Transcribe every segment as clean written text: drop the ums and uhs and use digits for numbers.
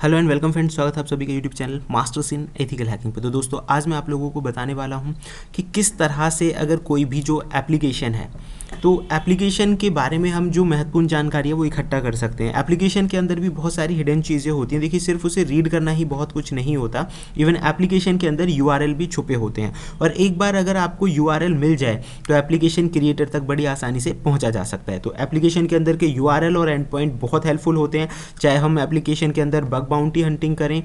Hello and welcome friends, स्वागत है आप सभी का YouTube channel masters in ethical hacking पे। तो दोस्तों आज मैं आप लोगों को बताने वाला हूं कि किस तरह से अगर कोई भी जो एप्लीकेशन है तो एप्लीकेशन के बारे में हम जो महत्वपूर्ण जानकारी है वो इकट्ठा कर सकते हैं। एप्लीकेशन के अंदर भी बहुत सारी हिडन चीज़ें होती हैं। देखिए सिर्फ उसे रीड करना ही बहुत कुछ नहीं होता, इवन एप्लीकेशन के अंदर यूआरएल भी छुपे होते हैं। और एक बार अगर आपको यूआरएल मिल जाए तो एप्लीकेशन क्रिएटर तक बड़ी आसानी से पहुंचा जा सकता है। तो एप्लीकेशन के अंदर के यूआरएल और एंड पॉइंट बहुत हेल्पफुल होते हैं, चाहे हम एप्लीकेशन के अंदर बग बाउंटी हंटिंग करें,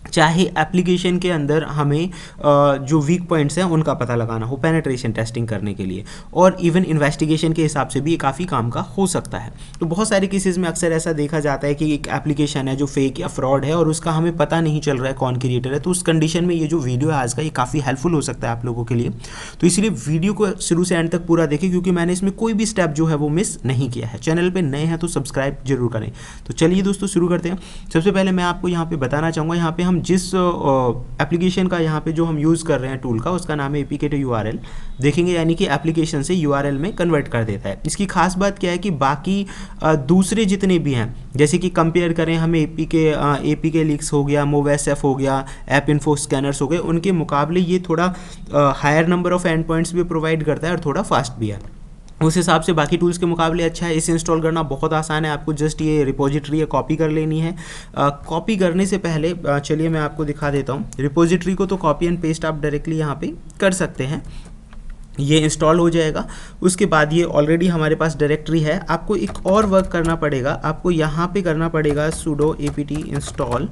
चाहे एप्लीकेशन के अंदर हमें जो वीक पॉइंट्स हैं उनका पता लगाना हो पेनिट्रेशन टेस्टिंग करने के लिए, और इवन इन्वेस्टिगेशन के हिसाब से भी ये काफ़ी काम का हो सकता है। तो बहुत सारे केसेस में अक्सर ऐसा देखा जाता है कि एक एप्लीकेशन है जो फेक या फ्रॉड है और उसका हमें पता नहीं चल रहा है कौन क्रिएटर है। तो उस कंडीशन में ये जो वीडियो है आज का, ये काफ़ी हेल्पफुल हो सकता है आप लोगों के लिए। तो इसलिए वीडियो को शुरू से एंड तक पूरा देखें, क्योंकि मैंने इसमें कोई भी स्टेप जो है वो मिस नहीं किया है। चैनल पर नए हैं तो सब्सक्राइब जरूर करें। तो चलिए दोस्तों शुरू करते हैं। सबसे पहले मैं आपको यहाँ पर बताना चाहूँगा, यहाँ पर हम जिस एप्लीकेशन का यहाँ पे जो हम यूज़ कर रहे हैं टूल का, उसका नाम है APK to URL देखेंगे, यानी कि एप्लीकेशन से URL में कन्वर्ट कर देता है। इसकी खास बात क्या है कि बाकी दूसरे जितने भी हैं, जैसे कि कंपेयर करें हम APK लीक्स हो गया, MovSF हो गया, ऐप इन्फो स्कैनर्स हो गए, उनके मुकाबले ये थोड़ा higher number of end points भी प्रोवाइड करता है और थोड़ा फास्ट भी है। उस हिसाब से बाकी टूल्स के मुकाबले अच्छा है। इसे इंस्टॉल करना बहुत आसान है, आपको जस्ट ये रिपोजिटरी है कॉपी कर लेनी है। कॉपी करने से पहले चलिए मैं आपको दिखा देता हूँ। रिपोजिटरी को तो कॉपी एंड पेस्ट आप डायरेक्टली यहाँ पे कर सकते हैं, ये इंस्टॉल हो जाएगा। उसके बाद ये ऑलरेडी हमारे पास डायरेक्टरी है। आपको एक और वर्क करना पड़ेगा, आपको यहाँ पे करना पड़ेगा sudo apt install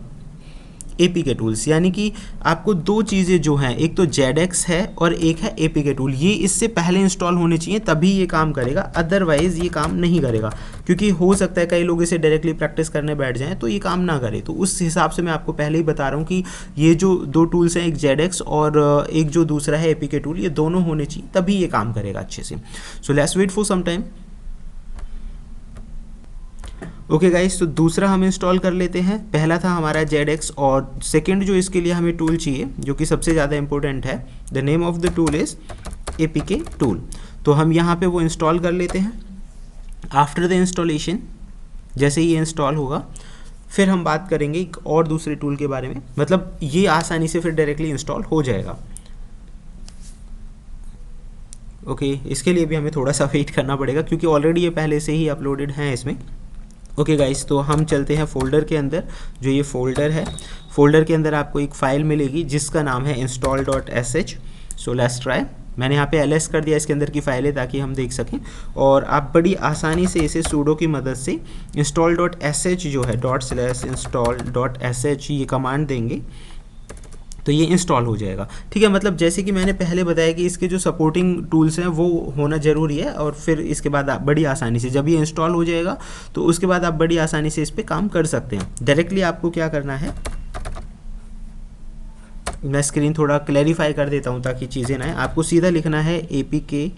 APK tools, यानी कि आपको दो चीज़ें जो हैं, एक तो ZX है और एक है APK टूल। ये इससे पहले इंस्टॉल होने चाहिए तभी ये काम करेगा, अदरवाइज़ ये काम नहीं करेगा। क्योंकि हो सकता है कई लोग इसे डायरेक्टली प्रैक्टिस करने बैठ जाएं तो ये काम ना करे। तो उस हिसाब से मैं आपको पहले ही बता रहा हूँ कि ये जो दो टूल्स हैं, एक ZX और एक जो दूसरा है APK टूल, ये दोनों होने चाहिए तभी ये काम करेगा अच्छे से। So let's wait for some time. Okay guys, तो दूसरा हम इंस्टॉल कर लेते हैं। पहला था हमारा ZX और सेकंड जो इसके लिए हमें टूल चाहिए, जो कि सबसे ज़्यादा इंपॉर्टेंट है, the name of the tool is APK tool. तो हम यहाँ पे वो इंस्टॉल कर लेते हैं। आफ्टर द इंस्टॉलेशन, जैसे ही ये इंस्टॉल होगा फिर हम बात करेंगे एक और दूसरे टूल के बारे में, मतलब ये आसानी से फिर डायरेक्टली इंस्टॉल हो जाएगा। ओके, इसके लिए भी हमें थोड़ा सा वेट करना पड़ेगा क्योंकि ऑलरेडी ये पहले से ही अपलोडेड हैं इसमें। ओके गाइस, तो हम चलते हैं फोल्डर के अंदर। जो ये फोल्डर है, फोल्डर के अंदर आपको एक फ़ाइल मिलेगी जिसका नाम है install.sh। So let's try. मैंने यहाँ पे ls कर दिया इसके अंदर की फाइल है ताकि हम देख सकें, और आप बड़ी आसानी से इसे sudo की मदद से install.sh जो है ./install.sh ये कमांड देंगे तो ये इंस्टॉल हो जाएगा। ठीक है, मतलब जैसे कि मैंने पहले बताया कि इसके जो सपोर्टिंग टूल्स हैं वो होना ज़रूरी है, और फिर इसके बाद आप बड़ी आसानी से, जब ये इंस्टॉल हो जाएगा तो उसके बाद आप बड़ी आसानी से इस पर काम कर सकते हैं। डायरेक्टली आपको क्या करना है, मैं स्क्रीन थोड़ा क्लैरिफाई कर देता हूँ ताकि चीज़ें ना आए। आपको सीधा लिखना है APK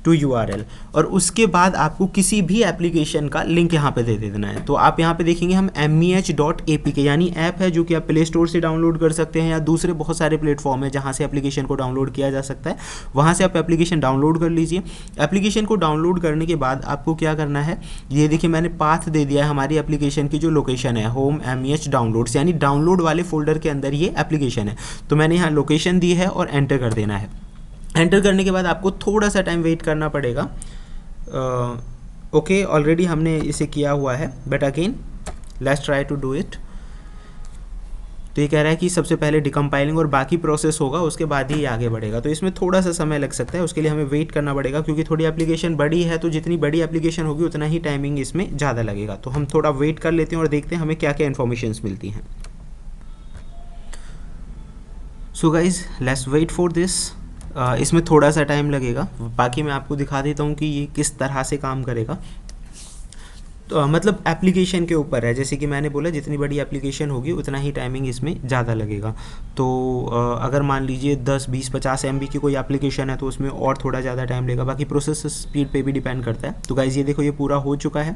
to URL और उसके बाद आपको किसी भी एप्लीकेशन का लिंक यहाँ पे दे देना है। तो आप यहाँ पे देखेंगे हम meh.apk, यानी ऐप है जो कि आप प्ले स्टोर से डाउनलोड कर सकते हैं या दूसरे बहुत सारे प्लेटफॉर्म है जहाँ से एप्लीकेशन को डाउनलोड किया जा सकता है, वहाँ से आप एप्लीकेशन डाउनलोड कर लीजिए। एप्लीकेशन को डाउनलोड करने के बाद आपको क्या करना है, ये देखिए मैंने पाथ दे दिया है हमारी एप्लीकेशन की जो लोकेशन है, होम meh डाउनलोड्स, यानी डाउनलोड वाले फोल्डर के अंदर ये एप्लीकेशन है। तो मैंने यहाँ लोकेशन दी है और एंटर कर देना है। एंटर करने के बाद आपको थोड़ा सा टाइम वेट करना पड़ेगा। ओके, ऑलरेडी हमने इसे किया हुआ है, but again let's try to do it. तो ये कह रहा है कि सबसे पहले डिकम्पाइलिंग और बाकी प्रोसेस होगा, उसके बाद ही ये आगे बढ़ेगा। तो इसमें थोड़ा सा समय लग सकता है, उसके लिए हमें वेट करना पड़ेगा क्योंकि थोड़ी एप्लीकेशन बड़ी है। तो जितनी बड़ी एप्लीकेशन होगी उतना ही टाइमिंग इसमें ज़्यादा लगेगा। तो हम थोड़ा वेट कर लेते हैं और देखते हैं हमें क्या क्या इन्फॉर्मेशन मिलती हैं। So guys let's wait for this. इसमें थोड़ा सा टाइम लगेगा, बाकी मैं आपको दिखा देता हूँ कि ये किस तरह से काम करेगा। तो मतलब एप्लीकेशन के ऊपर है, जैसे कि मैंने बोला जितनी बड़ी एप्लीकेशन होगी उतना ही टाइमिंग इसमें ज़्यादा लगेगा। तो अगर मान लीजिए 10, 20, 50 MB की कोई एप्लीकेशन है तो उसमें और थोड़ा ज़्यादा टाइम लगेगा, बाकी प्रोसेस स्पीड पे भी डिपेंड करता है। तो गाइज ये देखो ये पूरा हो चुका है।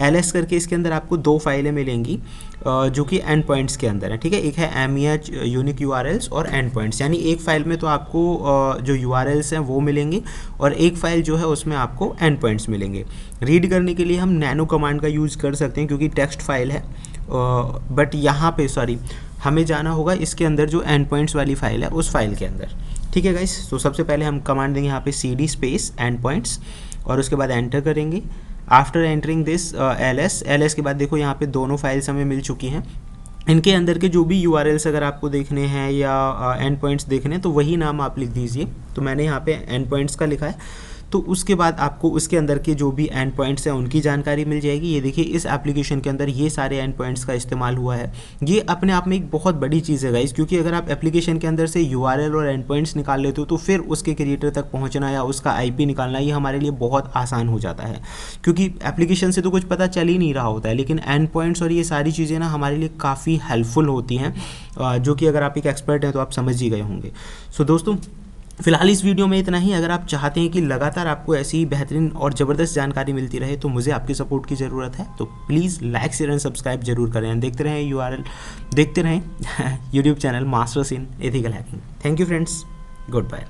ls करके इसके अंदर आपको दो फाइलें मिलेंगी जो कि एंड पॉइंट्स के अंदर है। ठीक है, एक है meh यूनिक URLs और एंड पॉइंट्स, यानी एक फ़ाइल में तो आपको जो URLs हैं वो मिलेंगे और एक फ़ाइल जो है उसमें आपको एंड पॉइंट्स मिलेंगे। रीड करने के लिए हम नैनो कमांड का यूज़ कर सकते हैं क्योंकि टेक्स्ट फाइल है, बट यहाँ पे सॉरी हमें जाना होगा इसके अंदर जो एंड पॉइंट्स वाली फाइल है उस फाइल के अंदर। ठीक है गाइस, तो सबसे पहले हम कमांड देंगे यहाँ पे cd स्पेस एंड पॉइंट्स और उसके बाद एंटर करेंगे। आफ्टर एंटरिंग दिस ls के बाद देखो यहाँ पे दोनों फाइल्स हमें मिल चुकी हैं। इनके अंदर के जो भी URLs अगर आपको देखने हैं या एंड पॉइंट्स देखने हैं तो वही नाम आप लिख दीजिए। तो मैंने यहाँ पे एंड पॉइंट्स का लिखा है। तो उसके बाद आपको उसके अंदर के जो भी एंड पॉइंट्स हैं उनकी जानकारी मिल जाएगी। ये देखिए इस एप्लीकेशन के अंदर ये सारे एंड पॉइंट्स का इस्तेमाल हुआ है। ये अपने आप में एक बहुत बड़ी चीज़ है गाइस, क्योंकि अगर आप एप्लीकेशन के अंदर से URL और एंड पॉइंट्स निकाल लेते हो तो फिर उसके क्रिएटर तक पहुँचना या उसका IP निकालना ये हमारे लिए बहुत आसान हो जाता है, क्योंकि एप्लीकेशन से तो कुछ पता चल ही नहीं रहा होता है। लेकिन एंड पॉइंट्स और ये सारी चीज़ें ना हमारे लिए काफ़ी हेल्पफुल होती हैं, जो कि अगर आप एक एक्सपर्ट हैं तो आप समझ ही गए होंगे। सो दोस्तों फिलहाल इस वीडियो में इतना ही। अगर आप चाहते हैं कि लगातार आपको ऐसी बेहतरीन और ज़बरदस्त जानकारी मिलती रहे तो मुझे आपकी सपोर्ट की ज़रूरत है। तो please like share and subscribe जरूर करें। देखते रहें URL देखते रहें YouTube channel masters in ethical hacking. Thank you friends, good bye.